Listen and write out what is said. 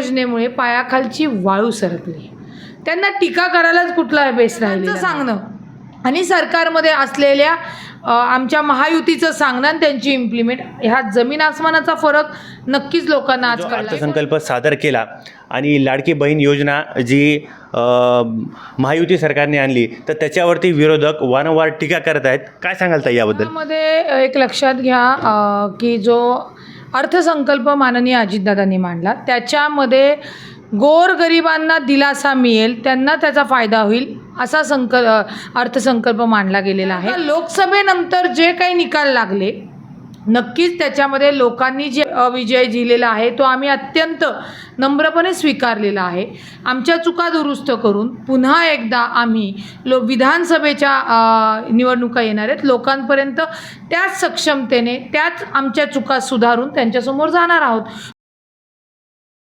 योजनेमुळे पायाखालची वाळू सरकली. त्यांना टीका करायलाच कुठला बेस राहिलेला सांगणं आणि सरकारमध्ये असलेल्या आमच्या महायुतीचं सांगणं आणि त्यांची इम्प्लिमेंट, ह्यात जमीन आसमानाचा फरक नक्कीच लोकांना आज कळला. अर्थसंकल्प सादर केला आणि लाडकी बहीण योजना जी महायुती सरकारने आणली तर त्याच्यावरती विरोधक वारंवार टीका करत आहेत. काय सांगाल ताई याबद्दल? त्यामध्ये एक लक्षात घ्या की जो अर्थसंकल्प माननीय अजितदादांनी मांडला त्याच्यामध्ये गोरगरिबांना दिलासा मिळेल, त्यांना त्याचा फायदा होईल असा अर्थसंकल्प मांडला गेलेला आहे. लोकसभेनंतर जे काही निकाल लागले नक्कीच त्याच्यामध्ये लोकांनी जे अविजय दिलेला आहे तो आम्ही अत्यंत नम्रपणे स्वीकारलेला आहे. आमच्या चुका दुरुस्त करून पुन्हा एकदा आम्ही विधानसभेच्या निवडणुका येणार आहेत, लोकांपर्यंत त्याच सक्षमतेने त्याच आमच्या चुका सुधारून त्यांच्यासमोर जाणार आहोत.